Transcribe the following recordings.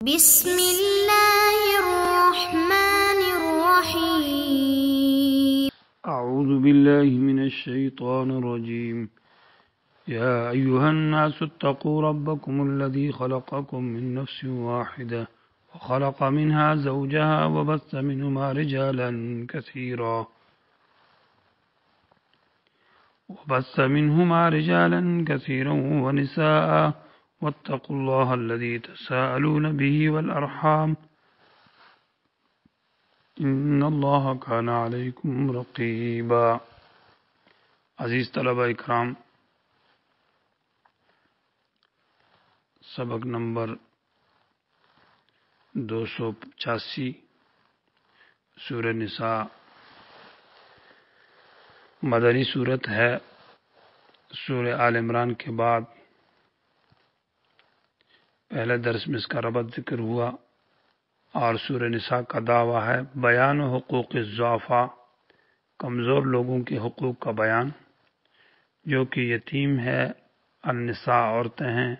بسم الله الرحمن الرحيم. أعوذ بالله من الشيطان الرجيم. يا أيها الناس اتقوا ربكم الذي خلقكم من نفس واحدة وخلق منها زوجها وبث منهما رجالا كثيرا ونساء واتقوا الله الذي تساءلون به والأرحام ان اللہ کان علیکم رقیبا. عزیز طلبہ اکرام، سبق نمبر 285 سورہ نساء مدنی صورت ہے. سورہ آل عمران کے بعد پہلے درس میں اس کا ربط ذکر ہوا، اور سورہ نساء کا دعویٰ ہے بیان حقوق الضعفاء، کمزور لوگوں کے حقوق کا بیان، جو کہ یتیم ہے، النساء عورتیں ہیں،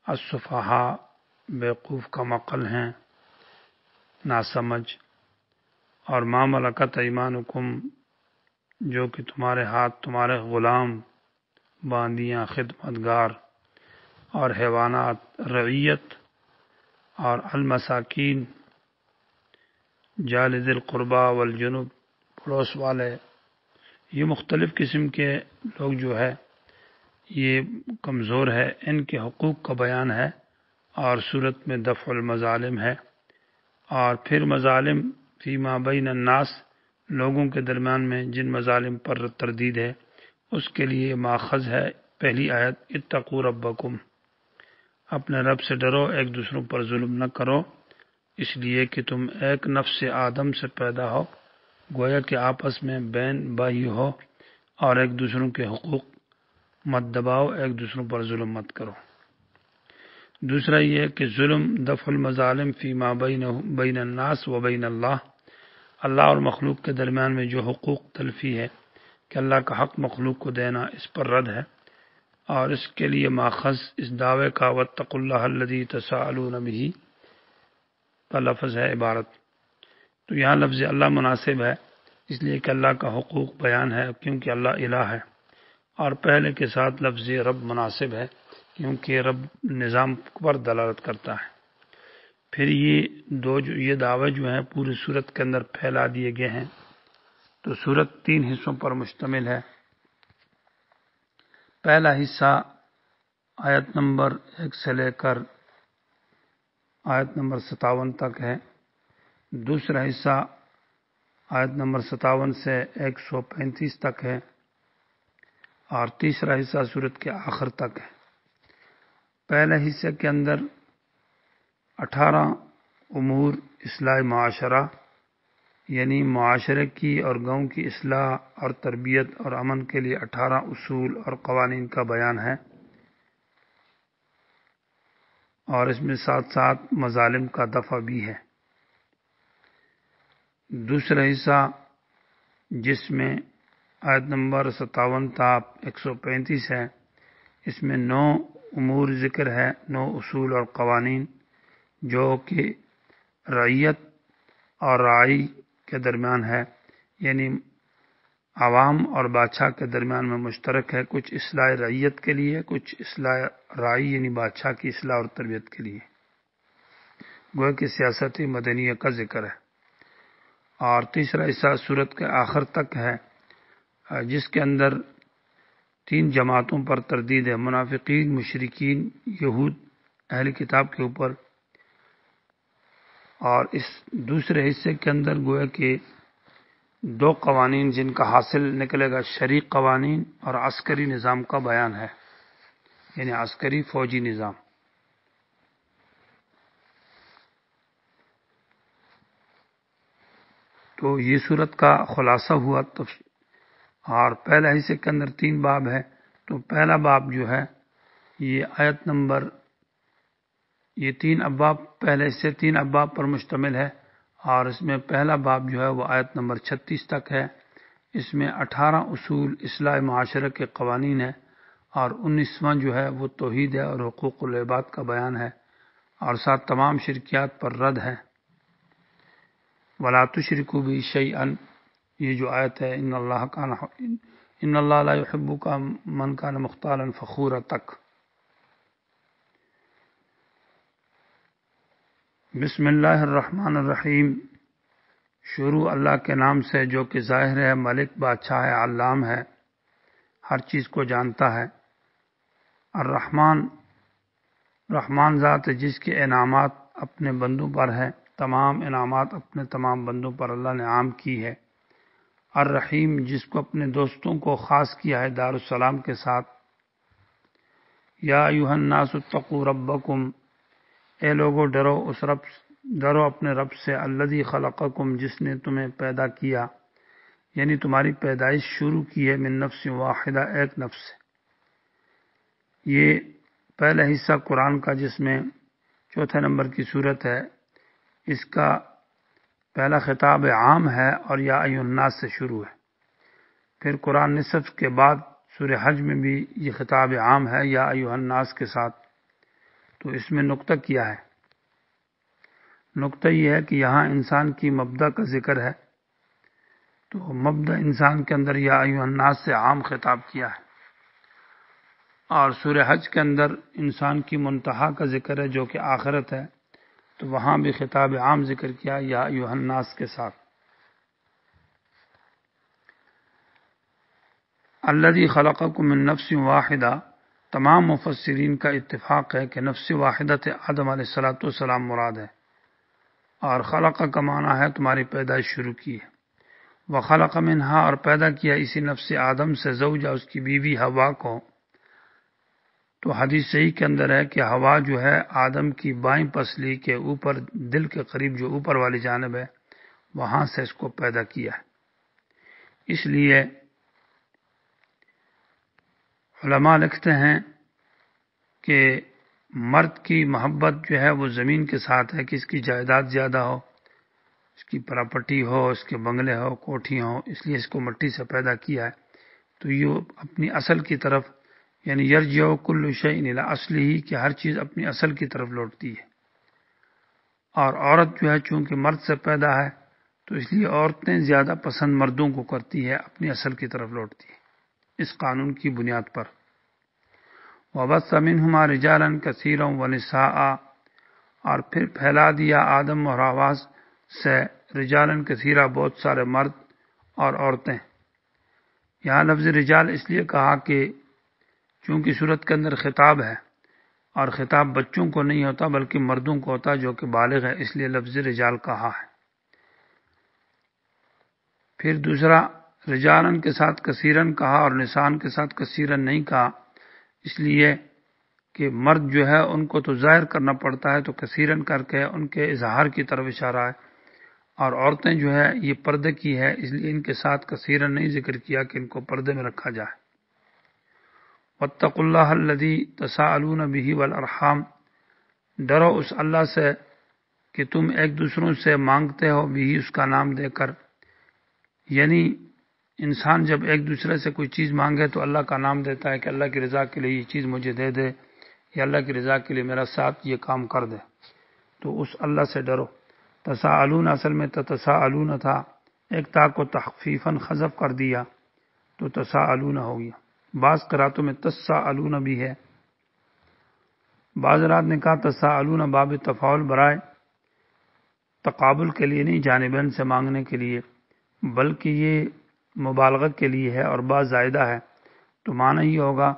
السفہاء بیوقوف کا مقل ہیں، ناسمجھ، اور ما ملکت ایمانکم جو کہ تمہارے ہاتھ تمہارے غلام، باندیاں، خدمتگار اور حیوانات، رعیت، اور المساکین جار ذی القربى والجنب، پڑوس والے. یہ مختلف قسم کے لوگ جو ہے یہ کمزور ہے، ان کے حقوق کا بیان ہے، اور صورت میں دفع المظالم ہے. اور پھر مظالم فیما بین الناس، لوگوں کے درمیان میں جن مظالم پر تردید ہے اس کے لیے ماخذ ہے پہلی آیت اتقوا ربکم، اپنے رب سے ڈرو، ایک دوسروں پر ظلم نہ کرو، اس لیے کہ تم ایک نفس آدم سے پیدا ہو، گویا کہ آپس میں بہن بھائی ہو، اور ایک دوسروں کے حقوق مت دباؤ، ایک دوسروں پر ظلم مت کرو. دوسرا یہ کہ ظلم دفع المظالم فیما بین الناس و بین اللہ، اللہ اور مخلوق کے درمیان میں جو حقوق تلفی ہے کہ اللہ کا حق مخلوق کو دینا، اس پر رد ہے، اور اس کے لیے ماخذ اس دعوے کا واتقوا اللہ الذی تساءلون بہ کا لفظ ہے عبارت. تو یہاں لفظ اللہ مناسب ہے اس لیے کہ اللہ کا حقوق بیان ہے کیونکہ اللہ الہ ہے، اور پہلے کے ساتھ لفظ رب مناسب ہے کیونکہ رب نظام پر دلالت کرتا ہے. پھر یہ دعوے جو ہیں پوری صورت کے اندر پھیلا دیے گئے ہیں. تو صورت 3 حصوں پر مشتمل ہے. پہلا حصہ آیت نمبر 1 سے لے کر آیت نمبر 57 تک ہے. دوسرا حصہ آیت نمبر 57 سے 135 تک ہے، اور تیسرا حصہ صورت کے آخر تک ہے. پہلے حصے کے اندر 18 امور اصلاح معاشرہ، یعنی معاشرے کی اور گاؤں کی اصلاح اور تربیت اور امن کے لیے 18 اصول اور قوانین کا بیان ہے، اور اس میں ساتھ ساتھ مظالم کا دفع بھی ہے. دوسرا حصہ جس میں آیت نمبر 57 تا 135 ہے، اس میں 9 امور ذکر ہے، 9 اصول اور قوانین جو کہ رعیت اور راعی کے درمیان ہے، یعنی عوام اور بادشاہ کے درمیان میں مشترک ہے، کچھ اصلاح رعیت کے لیے، کچھ اصلاح راعی یعنی بادشاہ کی اصلاح اور تربیت کے لیے. گویا کہ سیاست مدنیہ کا ذکر ہے. اور تیسرا حصہ صورت کے آخر تک ہے جس کے اندر 3 جماعتوں پر تردید ہے، منافقین، مشرکین، یہود، اہل کتاب کے اوپر. اور اس دوسرے حصے کے اندر گویا کہ 2 قوانین جن کا حاصل نکلے گا، شرعی قوانین اور عسکری نظام کا بیان ہے، یعنی عسکری فوجی نظام. تو یہ صورت کا خلاصہ ہوا. اور پہلا حصے کے اندر 3 باب ہے. تو پہلا باب جو ہے یہ آیت نمبر، یہ 3 ابواب، پہلے سے 3 ابواب پر مشتمل ہے، اور اس میں پہلا باب جو ہے وہ آیت نمبر 36 تک ہے. اس میں 18 اصول اصلاح معاشرہ کے قوانین ہے، اور 19واں جو ہے وہ توحید ہے اور حقوق العباد کا بیان ہے. اور ساتھ تمام شرکیات پر رد ہے۔ وَلَا تُشْرِكُوا بِهِ شَيْئًا، یہ جو آیت ہے ان اللہ لا يحبک من کان مختالا فخورا تک۔ بسم اللہ الرحمن الرحیم، شروع اللہ کے نام سے جو کہ ظاہر ہے، ملک بادشاہ ہے، علام ہے، ہر چیز کو جانتا ہے۔ الرحمن، رحمان ذات ہے جس کے انعامات اپنے بندوں پر ہیں، تمام انعامات اپنے تمام بندوں پر اللہ نے عام کی ہے۔ الرحیم، جس کو اپنے دوستوں کو خاص کیا ہے دار السلام کے ساتھ۔ یا ایھا الناس اتقوا ربکم، اے لوگو ڈرو اپنے رب سے، الذی خلقکم، جس نے تمہیں پیدا کیا، یعنی تمہاری پیدائش شروع کی ہے، من نفس واحدہ، ایک نفس سے۔ یہ پہلا حصہ قرآن کا جس میں چوتھے نمبر کی صورت ہے، اس کا پہلا خطاب عام ہے اور یا ایھا الناس سے شروع ہے۔ پھر قرآن نصف کے بعد سورہ حج میں بھی یہ خطاب عام ہے یا ایھا الناس کے ساتھ۔ تو اس میں نقطہ کیا ہے؟ نقطہ یہ ہے کہ یہاں انسان کی مبدأ کا ذکر ہے، تو مبدأ انسان کے اندر یا ایھا الناس سے عام خطاب کیا ہے، اور سورہ حج کے اندر انسان کی منتہا کا ذکر ہے جو کہ آخرت ہے، تو وہاں بھی خطاب عام ذکر کیا یا ایھا الناس کے ساتھ۔ الذی خلقکم من نفس واحدہ، تمام مفسرین کا اتفاق ہے کہ نفس واحدہ آدم علیہ السلام مراد ہے، اور خلق کا معنی ہے تمہاری پیدائش شروع کی ہے۔ وخلق منہا، اور پیدا کیا اسی نفس آدم سے زوجہ، اس کی بیوی حوا کو۔ تو حدیث صحیح کے اندر ہے کہ حوا جو ہے آدم کی بائیں پسلی کے اوپر، دل کے قریب جو اوپر والی جانب ہے، وہاں سے اس کو پیدا کیا ہے۔ اس لیے علماء لکھتے ہیں کہ مرد کی محبت جو ہے وہ زمین کے ساتھ ہے، کہ اس کی جائیداد زیادہ ہو، اس کی پراپرٹی ہو، اس کے بنگلے ہو، کوٹھی ہو، اس لیے اس کو مٹی سے پیدا کیا ہے۔ تو یہ اپنی اصل کی طرف، یعنی یرجع کل شیء الی اصلہ، کہ ہر چیز اپنی اصل کی طرف لوٹتی ہے۔ اور عورت جو ہے چونکہ مرد سے پیدا ہے، تو اس لیے عورتیں زیادہ پسند مردوں کو کرتی ہے، اپنی اصل کی طرف لوٹتی ہے، اس قانون کی بنیاد پر۔ وَبَثَّ مِنْهُمَا رِجَالًا كَثِيرًا وَنِسَاءً، اور پھر پھیلا دیا آدم اور حوا سے رجالًا کثیرا، بہت سارے مرد اور عورتیں۔ یہاں لفظ رجال اس لیے کہا کہ چونکہ صورت کے اندر خطاب ہے، اور خطاب بچوں کو نہیں ہوتا بلکہ مردوں کو ہوتا جو کہ بالغ ہے، اس لیے لفظ رجال کہا ہے۔ پھر دوسرا رجالن کے ساتھ کثیرن کہا اور نسان کے ساتھ کثیرن نہیں کہا، اس لیے کہ مرد جو ہے ان کو تو ظاہر کرنا پڑتا ہے، تو کثیرن کر کے ان کے اظہار کی طرف اشارہ ہے، اور عورتیں جو ہے یہ پردے کی ہے، اس لیے ان کے ساتھ کثیرن نہیں ذکر کیا کہ ان کو پردے میں رکھا جائے۔ واتقوا اللہ الذی تساءلون بہ والارحام، ڈرو اس اللہ سے کہ تم ایک دوسروں سے مانگتے ہو، بھی اس کا نام دے کر، یعنی انسان جب ایک دوسرے سے کوئی چیز مانگے تو اللہ کا نام دیتا ہے کہ اللہ کی رضا کے لیے یہ چیز مجھے دے دے، یا اللہ کی رضا کے لیے میرا ساتھ یہ کام کر دے، تو اس اللہ سے ڈرو۔ تساءلون اصل میں تتساءلون تھا، ایک تا کو تخفیفاً حذف کر دیا تو تساءلون ہو گیا۔ بعض قراتوں میں تساءلون بھی ہے، بعض رات نے کہا تساءلون باب تفاعل برائے تقابل کے لیے نہیں، جانبین سے مانگنے کے لیے، بلکہ یہ مبالغت کے لیے ہے اور بعض زائدہ ہے، تو معنی یہ ہوگا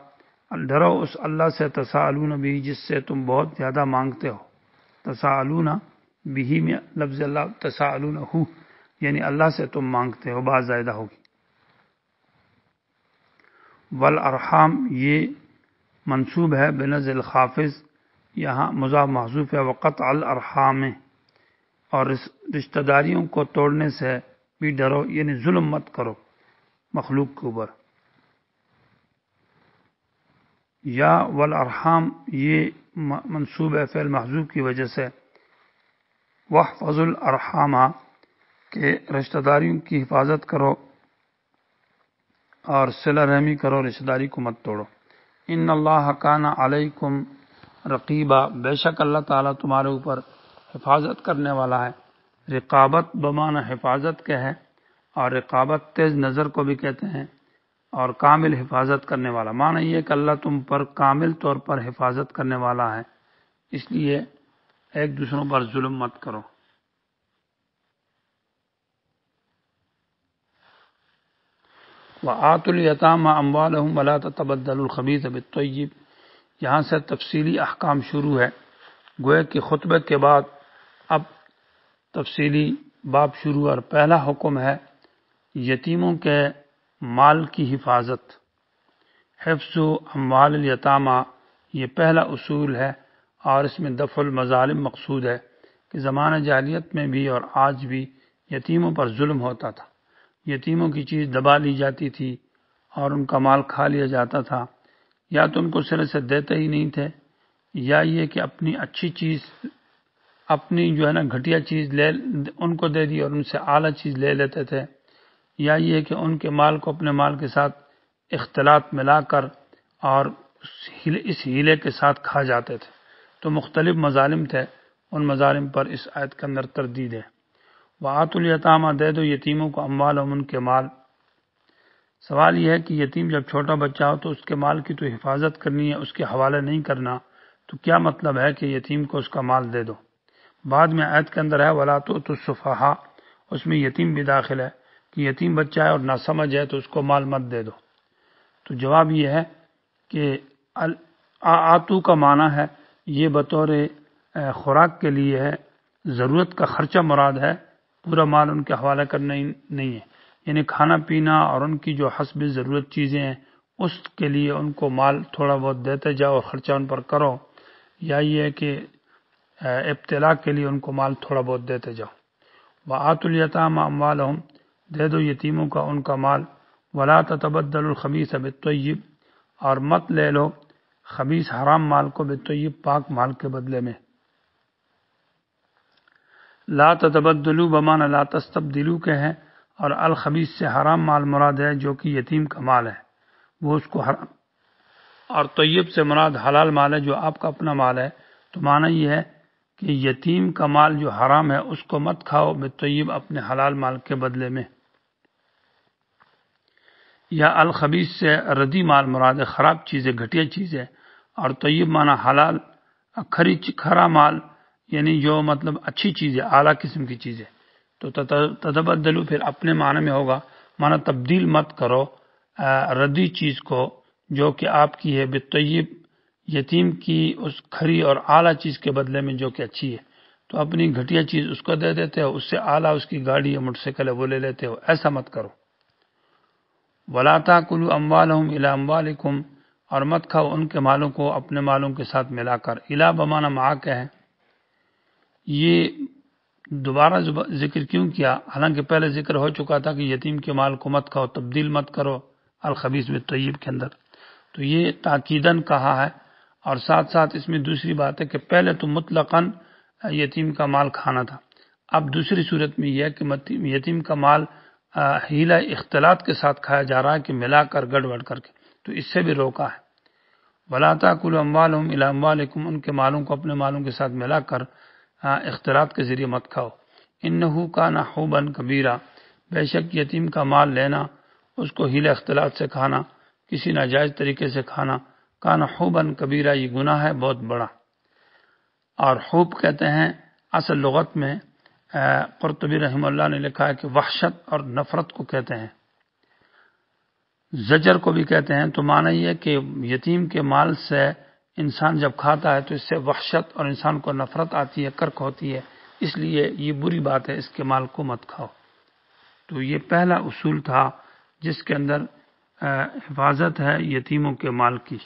ڈرو اس اللہ سے تساءلون بھی جس سے تم بہت زیادہ مانگتے ہو۔ تساءلون بھی میں لفظ اللہ، تساءلون ہو یعنی اللہ سے تم مانگتے ہو، بعض زائدہ ہوگی۔ والارحام یہ منصوب ہے بنزع الخافض، یہاں مضاف محذوف ہے، وقطع الارحام، اور رشتہ داریوں کو توڑنے سے بھی ڈرو، یعنی ظلم مت کرو مخلوق کے اوپر۔ یا والارحام یہ منصوب ہے فعل محذوف کی وجہ سے، واحفظوا الارحام کہ رشتہ داریوں کی حفاظت کرو اور صلہ رحمی کرو، رشتہ داری کو مت توڑو۔ ان اللہ کان علیکم رقیبا، بے شک اللہ تعالیٰ تمہارے اوپر حفاظت کرنے والا ہے۔ رقابت بمعنی حفاظت کے ہے، اور رقابت تیز نظر کو بھی کہتے ہیں، اور کامل حفاظت کرنے والا معنی یہ کہ اللہ تم پر کامل طور پر حفاظت کرنے والا ہے، اس لیے ایک دوسروں پر ظلم مت کرو۔ وَآتُوا الْيَتَامَىٰ أَمْوَالَهُمْ وَلَا تَتَبَدَّلُوا الْخَبِيثَ بِالطَّيِّبِ، یہاں سے تفصیلی احکام شروع ہے، گویا کہ خطبے کے بعد اب تفصیلی باب شروع، اور پہلا حکم ہے یتیموں کے مال کی حفاظت۔ حفظ اموال الیتامہ یہ پہلا اصول ہے، اور اس میں دفع المظالم مقصود ہے کہ زمانہ جاہلیت میں بھی اور آج بھی یتیموں پر ظلم ہوتا تھا، یتیموں کی چیز دبا لی جاتی تھی اور ان کا مال کھا لیا جاتا تھا، یا تو ان کو سرے سے دیتے ہی نہیں تھے، یا یہ کہ اپنی اچھی چیز، اپنی جو ہے نا گھٹیا چیز لے ان کو دے دی اور ان سے اعلیٰ چیز لے لیتے تھے، یا یہ کہ ان کے مال کو اپنے مال کے ساتھ اختلاط ملا کر اور اس ہیلے کے ساتھ کھا جاتے تھے۔ تو مختلف مظالم تھے، ان مظالم پر اس آیت کے اندر تردید ہے۔ وَآتُوا الْيَتَامَىٰ دے دو یتیموں کو اموالہم ان کے مال۔ سوال یہ ہے کہ یتیم جب چھوٹا بچہ ہو تو اس کے مال کی تو حفاظت کرنی ہے، اس کے حوالے نہیں کرنا، تو کیا مطلب ہے کہ یتیم کو اس کا مال دے دو؟ بعد میں آیت کے اندر ہے وَلَا تُؤْتُوا السُّفَهَاءَ، اس میں یتیم بھی داخل ہے کہ یتیم بچہ ہے اور ناسمجھ ہے تو اس کو مال مت دے دو۔ تو جواب یہ ہے کہ آتو کا معنی ہے یہ بطور خوراک کے لیے ہے، ضرورت کا خرچہ مراد ہے، پورا مال ان کے حوالے کرنا ہی نہیں ہے، یعنی کھانا پینا اور ان کی جو حسب ضرورت چیزیں ہیں اس کے لیے ان کو مال تھوڑا بہت دیتے جاؤ اور خرچہ ان پر کرو، یا یہ ہے کہ ابتلا کے لیے ان کو مال تھوڑا بہت دیتے جاؤ۔ وَآتُوا الْيَتَامَىٰ أَمْوَالَهُمْ دے دو یتیموں کا ان کا مال، وَلَا تَتَبَدَّلُوا الْخَبِيثَ بِالطَّيِّبِ اور مت لے لو خبیث حرام مال کو بالطیب پاک مال کے بدلے میں۔ لا تتبدلوا بمعنی لا تستبدلوا کے ہیں، اور الخبیث سے حرام مال مراد ہے جو کہ یتیم کا مال ہے، وہ اس کو حرام، اور طیب سے مراد حلال مال ہے جو آپ کا اپنا مال ہے۔ تو معنی یہ ہے کہ یتیم کا مال جو حرام ہے اس کو مت کھاؤ بالطیب اپنے حلال مال کے بدلے میں۔ یا الخبیث سے ردی مال مراد ہے، خراب چیزیں، گھٹیا چیزیں، اور طیب معنی حلال کھرا مال، یعنی جو مطلب اچھی چیزیں، اعلیٰ قسم کی چیزیں۔ تو تتبدلو پھر اپنے معنی میں ہوگا، معنی تبدیل مت کرو ردی چیز کو جو کہ آپ کی ہے بالطیب یتیم کی اس کھری اور اعلیٰ چیز کے بدلے میں جو کہ اچھی ہے، تو اپنی گھٹیا چیز اس کو دے دیتے ہو، اس سے اعلیٰ اس کی گاڑی یا موٹر سائیکل ہے وہ لے لیتے ہو، ایسا مت کرو۔ وَلَا تَأْكُلُوا أَمْوَالَهُمْ إِلَىٰ أَمْوَالِكُمْ اور مت کھاؤ ان کے مالوں کو اپنے مالوں کے ساتھ ملا کر۔ الہ بمعنی مع کے ہے، یہ دوبارہ ذکر کیوں کیا؟ حالانکہ پہلے ذکر ہو چکا تھا کہ یتیم کے مال کو مت کھاؤ، تبدیل مت کرو الخبیث بالطیب کے اندر، تو یہ تاکیداً کہا ہے۔ اور ساتھ ساتھ اس میں دوسری بات ہے کہ پہلے تو مطلقاً یتیم کا مال کھانا تھا، اب دوسری صورت میں یہ ہے کہ یتیم کا مال ہیلہ اختلاط کے ساتھ کھایا جا رہا ہے کہ ملا کر گڑبڑ کر کے، تو اس سے بھی روکا ہے۔ وَلَا تَأْكُلُوا أَمْوَالَهُمْ إِلَىٰ أَمْوَالِكُمْ ان کے مالوں کو اپنے مالوں کے ساتھ ملا کر اختلاط کے ذریعے مت کھاؤ۔ إِنَّهُ كَانَ حُوبًا كَبِيرًا بے شک یتیم کا مال لینا، اس کو ہیلہ اختلاط سے کھانا، کسی ناجائز طریقے سے کھانا، کان حوباً کبیرہ یہ گناہ ہے بہت بڑا۔ اور حوب کہتے ہیں اصل لغت میں، قرطبی رحمہ اللہ نے لکھا ہے کہ وحشت اور نفرت کو کہتے ہیں، زجر کو بھی کہتے ہیں۔ تو معنی یہ کہ یتیم کے مال سے انسان جب کھاتا ہے تو اس سے وحشت اور انسان کو نفرت آتی ہے، کرک ہوتی ہے، اس لیے یہ بری بات ہے، اس کے مال کو مت کھاؤ۔ تو یہ پہلا اصول تھا جس کے اندر حفاظت ہے یتیموں کے مال کی۔